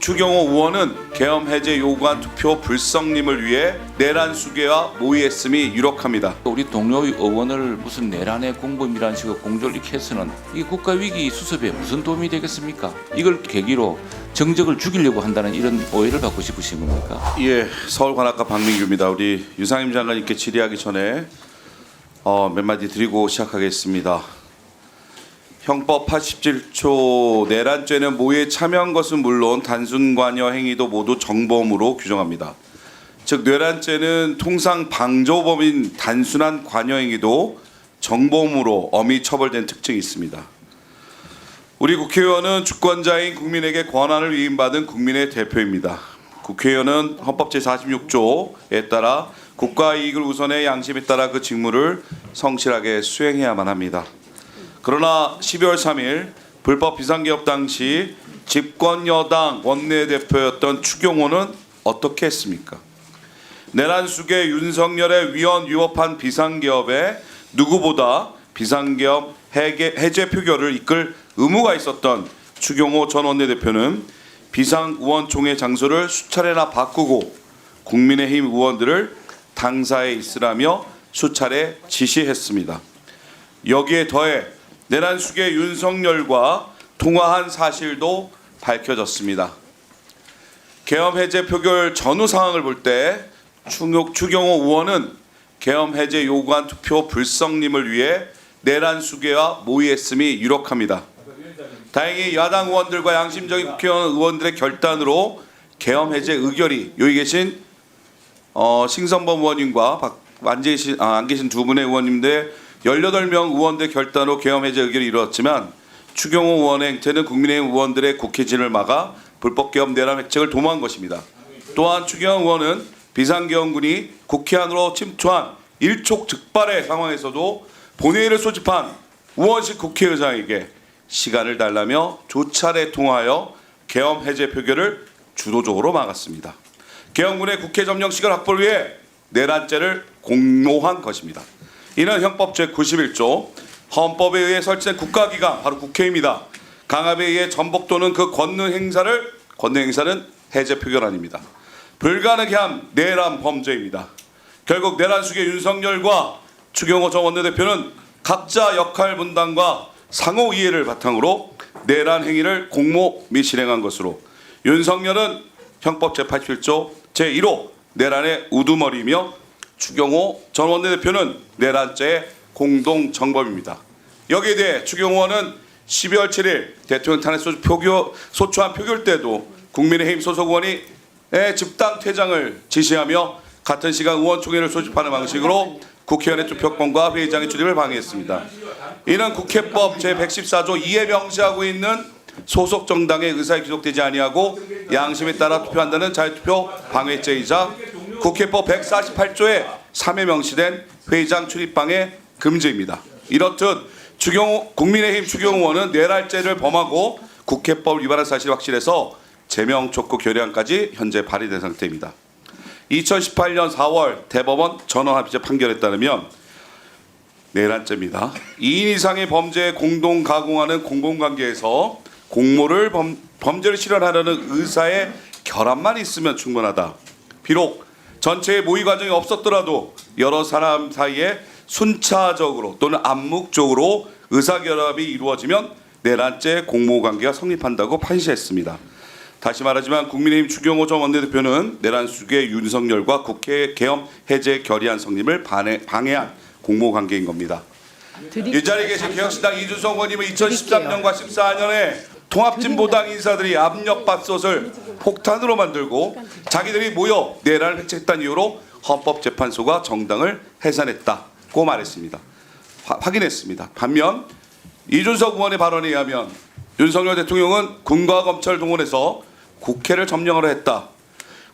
추경호 의원은 계엄 해제 요구안 투표 불성림을 위해 내란 수계와 모의했음이 유력합니다. 우리 동료 의원을 무슨 내란의 공범이라는 식으로 공조를 이렇게 해서는 이 국가 위기 수습에 무슨 도움이 되겠습니까? 이걸 계기로 정적을 죽이려고 한다는 이런 오해를 받고 싶으신 겁니까? 예, 서울관악과 박민규입니다. 우리 유상임 장관님께 질의하기 전에 몇 마디 드리고 시작하겠습니다. 형법 87조 내란죄는 모의에 참여한 것은 물론 단순 관여 행위도 모두 정범으로 규정합니다. 즉 내란죄는 통상 방조범인 단순한 관여 행위도 정범으로 엄히 처벌된 특징이 있습니다. 우리 국회의원은 주권자인 국민에게 권한을 위임받은 국민의 대표입니다. 국회의원은 헌법 제46조에 따라 국가 이익을 우선해 양심에 따라 그 직무를 성실하게 수행해야만 합니다. 그러나 12월 3일 불법 비상개업 당시 집권 여당 원내대표였던 추경호는 어떻게 했습니까? 내란 수계 윤석열의 위헌 위법한 비상개업에 누구보다 비상개업 해제 표결을 이끌 의무가 있었던 추경호 전 원내대표는 비상의원총회 장소를 수차례나 바꾸고 국민의힘 의원들을 당사에 있으라며 수차례 지시했습니다. 여기에 더해 내란 수계 윤석열과 통화한 사실도 밝혀졌습니다. 계엄 해제 표결 전후 상황을 볼 때 추경호 의원은 계엄 해제 요구안 투표 불성림을 위해 내란 수계와 모의했음이 유력합니다. 다행히 야당 의원들과 양심적인 국회의원 의원들의 결단으로 계엄 해제 의결이 여기 계신 신성범 의원님과 안 계신 두 분의 의원님들 18명 의원들의 결단으로 계엄 해제 의결이 이루어졌지만 추경호 의원의 행태는 국민의힘 의원들의 국회진을 막아 불법 계엄 내란 획책을 도모한 것입니다. 또한 추경호 의원은 비상계엄군이 국회 안으로 침투한 일촉즉발의 상황에서도 본회의를 소집한 의원실 국회의장에게 시간을 달라며 조차례 통화하여 계엄 해제 표결을 주도적으로 막았습니다. 계엄군의 국회 점령 시간 확보를 위해 내란죄를 공모한 것입니다. 이는 형법 제91조 헌법에 의해 설치된 국가기관 바로 국회입니다. 강압에 의해 전복 또는 그 권능 행사는 해제 표결안입니다. 불가능해 한 내란 범죄입니다. 결국 내란 수계 윤석열과 추경호 전 원내대표는 각자 역할 분담과 상호 이해를 바탕으로 내란 행위를 공모 및 실행한 것으로 윤석열은 형법 제87조 제1호 내란의 우두머리이며 추경호 전 원내대표는 내란죄의 공동 정범입니다. 여기에 대해 추경호 의원은 12월 7일 대통령 탄핵 소추안 표결 때도 국민의힘 소속 의원이 집단 퇴장을 지시하며 같은 시간 의원총회를 소집하는 방식으로 국회의원의 투표권과 회의장의 출입을 방해했습니다. 이는 국회법 제114조 2에 명시하고 있는 소속 정당의 의사에 귀속되지 아니하고 양심에 따라 투표한다는 자유투표 방해죄이자 국회법 148조에 3에 명시된 회의장 출입 방해 금지입니다. 이렇듯 국민의힘 추경호 의원은 내란죄를 범하고 국회법 위반한 사실이 확실해서 제명 촉구 결의안까지 현재 발의된 상태입니다. 2018년 4월 대법원 전원합의체 판결에 따르면 내란죄입니다. 2인 이상의 범죄에 공동 가공하는 공공관계에서 공모를 범죄를 실현하려는 의사의 결함만 있으면 충분하다. 비록 전체의 모의 과정이 없었더라도 여러 사람 사이에 순차적으로 또는 암묵적으로 의사결합이 이루어지면 내란죄 공모관계가 성립한다고 판시했습니다. 다시 말하지만 국민의힘 추경호 전 원내대표는 내란 수계 윤석열과 국회 계엄 해제 결의안 성립을 방해한 공모관계인 겁니다. 이 자리에 계신 개혁신당 이준석 의원님은 2013년과 14년에 통합진보당 인사들이 압력밥솥을 폭탄으로 만들고 자기들이 모여 내란을 획책했다는 이유로 헌법재판소가 정당을 해산했다고 말했습니다. 확인했습니다. 반면 이준석 의원의 발언에 의하면 윤석열 대통령은 군과 검찰을 동원해서 국회를 점령하려 했다.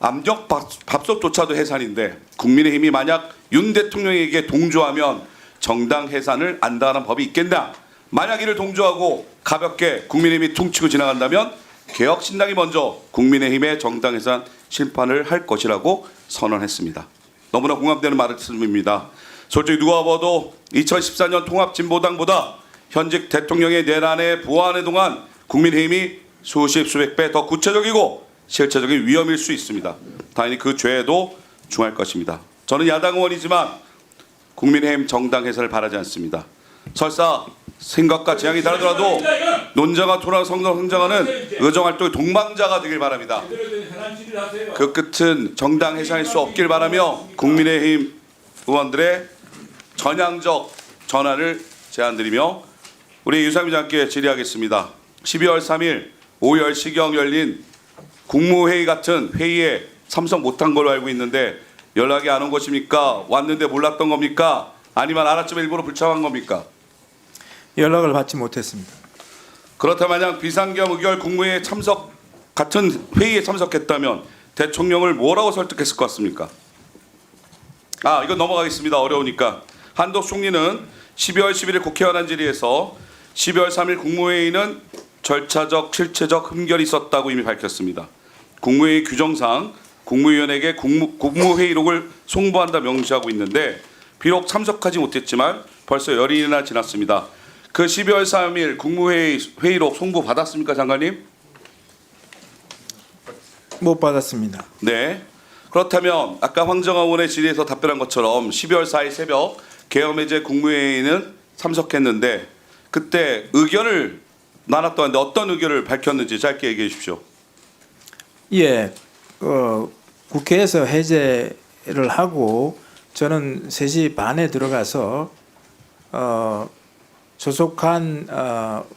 압력밥솥조차도 해산인데 국민의힘이 만약 윤 대통령에게 동조하면 정당 해산을 안다는 법이 있겠나? 만약 이를 동조하고 가볍게 국민의힘이 퉁치고 지나간다면 개혁신당이 먼저 국민의힘의 정당 해산 심판을 할 것이라고 선언했습니다. 너무나 공감되는 말씀입니다. 솔직히 누가 봐도 2014년 통합진보당보다 현직 대통령의 내란에 보완에 동안 국민의힘이 수십 수백 배 더 구체적이고 실체적인 위험일 수 있습니다. 당연히 그 죄에도 중할 것입니다. 저는 야당 의원이지만 국민의힘 정당 해산을 바라지 않습니다. 설사 생각과 지향이 다르더라도 논쟁과 토론을 성장하는 의정활동의 동반자가 되길 바랍니다. 그 끝은 정당 해산일 수 없길 바라며 국민의힘 의원들의 전향적 전환을 제안드리며 우리 유상민 장께 질의하겠습니다. 12월 3일 오후 10시경 열린 국무회의 같은 회의에 참석 못한 걸로 알고 있는데 연락이 안 온 것입니까? 왔는데 몰랐던 겁니까? 아니면 알았지만 일부러 불참한 겁니까? 연락을 받지 못했습니다. 그렇다면 만약 비상겸 의결 국무회의 참석 같은 회의에 참석했다면 대통령을 뭐라고 설득했을 것 같습니까? 이건 넘어가겠습니다. 어려우니까. 한덕수 총리는 12월 11일 국회의원 한 질의에서 12월 3일 국무회의는 절차적, 실체적 흠결이 있었다고 이미 밝혔습니다. 국무회의 규정상 국무위원에게 국무회의록을 송부한다 명시하고 있는데 비록 참석하지 못했지만 벌써 열흘이나 지났습니다. 그 12월 3일 국무회의록 송부 받았습니까, 장관님? 못 받았습니다. 네. 그렇다면 아까 황정화 의원의 질의에서 답변한 것처럼 12월 4일 새벽 계엄해제 국무회의는 참석했는데 그때 의견을 나눴다는데 어떤 의견을 밝혔는지 짧게 얘기해 주십시오. 예, 국회에서 해제를 하고 저는 3시 반에 들어가서 조속한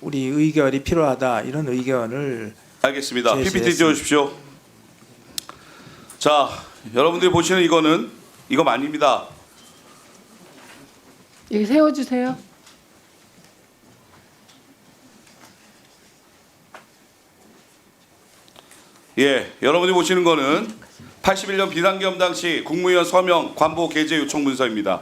우리 의결이 필요하다 이런 의견을 알겠습니다. PPT 제시했습니다. 띄워주십시오. 자, 여러분들이 보시는 이거 아닙니다. 여기 세워주세요. 예, 여러분이 보시는 거는 81년 비상계엄 당시 국무위원 서명 관보 게재 요청 문서입니다.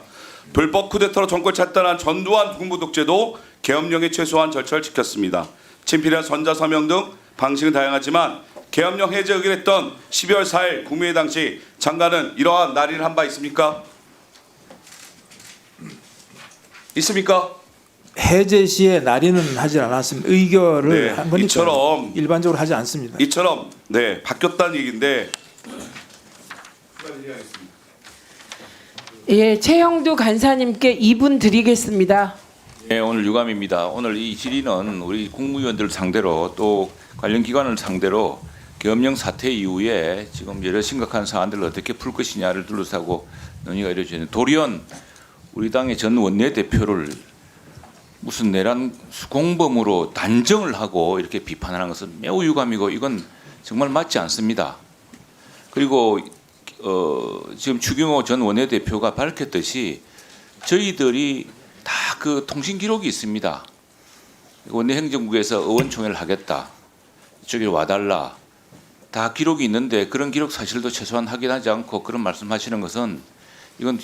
불법 쿠데타로 정권을 차단한 전두환 군부 독재도 계엄령의 최소한 절차를 지켰습니다. 친필이나 전자서명 등 방식은 다양하지만 계엄령 해제 의결했던 12월 4일 국무회의 당시 장관은 이러한 날인을 한 바 있습니까? 있습니까? 해제 시에 날인은 하지 않았습니다. 의결을 네, 한 거니까 이처럼 일반적으로 하지 않습니다. 이처럼 네 바뀌었다는 얘기인데 예, 최영두 간사님께 2분 드리겠습니다. 네, 오늘 유감입니다. 오늘 이 질의는 우리 국무위원들 상대로 또 관련 기관을 상대로 계엄령 사태 이후에 지금 여러 심각한 사안들을 어떻게 풀 것이냐를 둘러싸고 논의가 이루어지는 돌연 우리 당의 전 원내대표를 무슨 내란 공범으로 단정을 하고 이렇게 비판하는 것은 매우 유감이고 이건 정말 맞지 않습니다. 그리고 지금 추경호 전 원내대표가 밝혔듯이 저희들이 다 그 통신 기록이 있습니다. 원내행정국에서 의원총회를 하겠다. 이쪽에 와달라. 다 기록이 있는데 그런 기록 사실도 최소한 확인하지 않고 그런 말씀하시는 것은 이건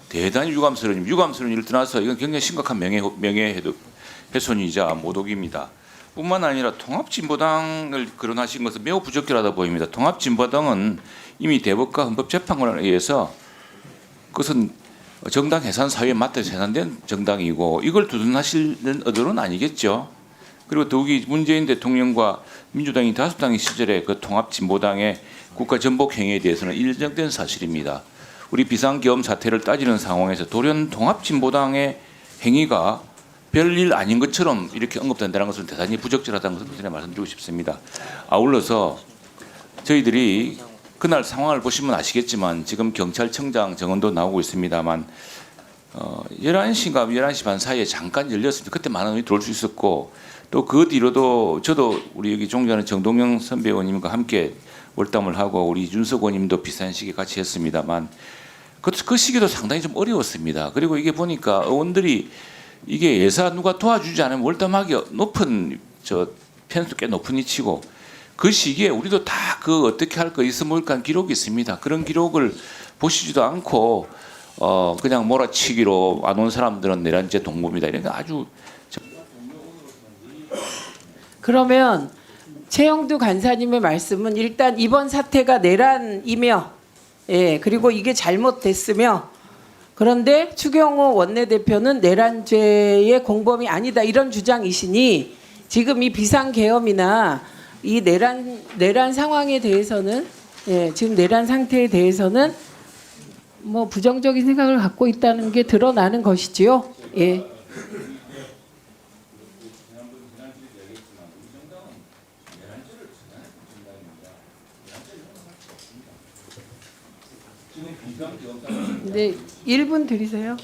대단히 유감스러운 일을 떠나서 이건 굉장히 심각한 명예훼손이자 모독입니다. 뿐만 아니라 통합진보당을 거론하신 것은 매우 부적절하다 보입니다. 통합진보당은 이미 대법과 헌법재판관에 의해서 그것은 정당 해산 사유에 맞춰서 해산된 정당이고 이걸 두둔하시는 의도는 아니겠죠. 그리고 더욱이 문재인 대통령과 민주당이 다수당의 시절에 그 통합진보당의 국가전복 행위에 대해서는 인정된 사실입니다. 우리 비상계엄 사태를 따지는 상황에서 돌연 통합진보당의 행위가 별일 아닌 것처럼 이렇게 언급된다는 것은 대단히 부적절하다는 것을 전에 말씀드리고 싶습니다. 아울러서 저희들이 그날 상황을 보시면 아시겠지만 지금 경찰청장 정원도 나오고 있습니다만 11시인가 11시 반 사이에 잠깐 열렸습니다. 그때 많은 분이 들어올 수 있었고 또 그 뒤로도 저도 우리 여기 존경하는 정동영 선배 의원님과 함께 월담을 하고 우리 윤석 의원님도 비슷한 시기에 같이 했습니다만 그 시기도 상당히 좀 어려웠습니다. 그리고 이게 보니까 의원들이 이게 예사 누가 도와주지 않으면 월담하기 높은 편수 꽤 높은 위치고 그 시기에 우리도 다 그 어떻게 할 거 있으면 한 기록이 있습니다. 그런 기록을 보시지도 않고 그냥 몰아치기로 안 온 사람들은 내란죄 동범이다 이런 거 아주 그러면 최영두 간사님의 말씀은 일단 이번 사태가 내란이며 예, 그리고 이게 잘못됐으며 그런데 추경호 원내대표는 내란죄의 공범이 아니다 이런 주장이시니 지금 이 비상계엄이나 이 내란 상황에 대해서는 지금 내란 상태에 대해서는 뭐 부정적인 생각을 갖고 있다는 게 드러나는 것이지요. 예. 네, 1분 드리세요.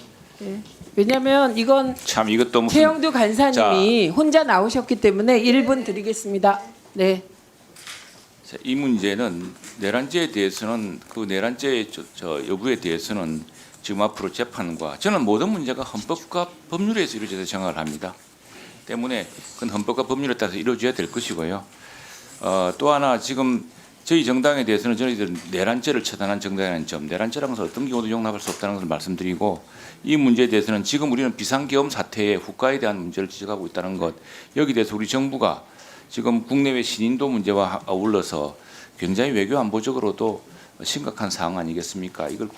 예. 왜냐하면 이건 참 이것도 무슨 최영두 간사님이 혼자 나오셨기 때문에 1분 드리겠습니다. 네. 자, 이 문제는 내란죄에 대해서는 그 내란죄의 저 여부에 대해서는 지금 앞으로 재판과 저는 모든 문제가 헌법과 법률에서 이루어져야 생각을 합니다. 때문에 그건 헌법과 법률에 따라서 이루어져야 될 것이고요. 또 하나 지금 저희 정당에 대해서는 저희들은 내란죄를 처단한 정당이라는 점, 내란죄라는 것은 어떤 경우도 용납할 수 없다는 것을 말씀드리고 이 문제에 대해서는 지금 우리는 비상계엄 사태의 후과에 대한 문제를 지적하고 있다는 것, 여기에 대해서 우리 정부가 지금 국내외 신인도 문제와 아울러서 굉장히 외교 안보적으로도 심각한 사항 아니겠습니까? 이걸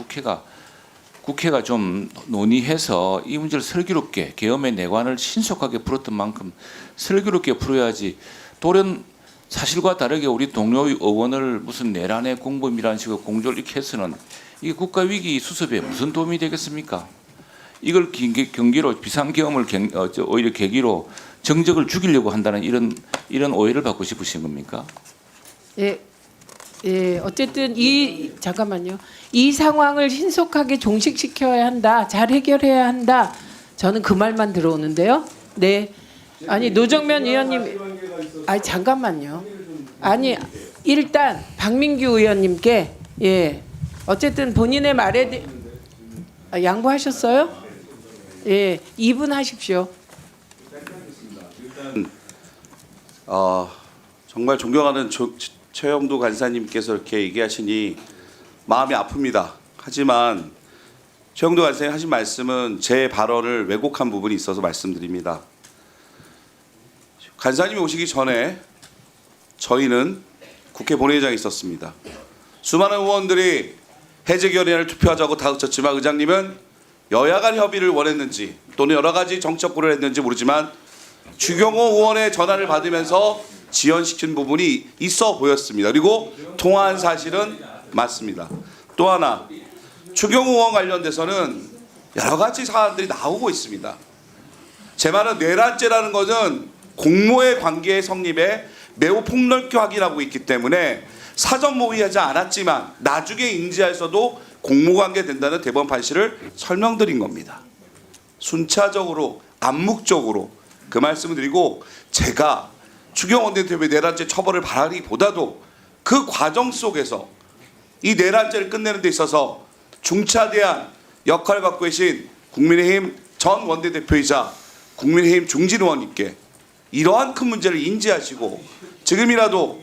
국회가 좀 논의해서 이 문제를 슬기롭게 계엄의 내관을 신속하게 풀었던 만큼 슬기롭게 풀어야지 돌연 사실과 다르게 우리 동료 의원을 무슨 내란의 공범이라는 식으로 공조를 이렇게 해서는 이게 국가 위기 수습에 무슨 도움이 되겠습니까? 이걸 경기로 비상계엄을 오히려 계기로 정적을 죽이려고 한다는 이런 오해를 받고 싶으신 겁니까? 예. 예, 어쨌든 잠깐만요. 이 상황을 신속하게 종식시켜야 한다. 잘 해결해야 한다. 저는 그 말만 들어오는데요. 네. 아니 노정면 의원님, 아니 잠깐만요. 아니 일단 박민규 의원님께 어쨌든 본인의 말에 양보하셨어요? 예, 2분 하십시오. 정말 존경하는 최영두 간사님께서 이렇게 얘기하시니 마음이 아픕니다. 하지만 최영두 간사님 하신 말씀은 제 발언을 왜곡한 부분이 있어서 말씀드립니다. 간사님이 오시기 전에 저희는 국회 본회의장에 있었습니다. 수많은 의원들이 해제 결의안을 투표하자고 다그쳤지만 의장님은 여야 간 협의를 원했는지 또는 여러 가지 정책 고려를 했는지 모르지만 추경호 의원의 전화를 받으면서 지연시킨 부분이 있어 보였습니다. 그리고 통화한 사실은 맞습니다. 또 하나 추경호 의원 관련돼서는 여러 가지 사안들이 나오고 있습니다. 제 말은 내란죄라는 것은 공모의 관계의 성립에 매우 폭넓게 확인하고 있기 때문에 사전 모의하지 않았지만 나중에 인지해서도 공모관계 된다는 대법원 판시를 설명드린 겁니다. 순차적으로 암묵적으로 그 말씀을 드리고 제가 추경호 대표의 내란죄 처벌을 바라기보다도 그 과정 속에서 이 내란죄를 끝내는 데 있어서 중차대한 역할을 갖고 계신 국민의힘 전 원내대표이자 국민의힘 중진 의원님께 이러한 큰 문제를 인지하시고 지금이라도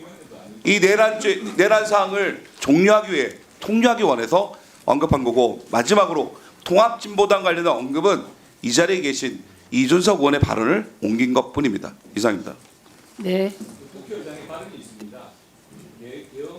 이 내란 사항을 종료하기 위해 통류하기 원해서 언급한 거고 마지막으로 통합진보당 관련된 언급은 이 자리에 계신 이준석 의원의 발언을 옮긴 것뿐입니다. 이상입니다. 네. 국회의장의 발언이 있습니다. 개헌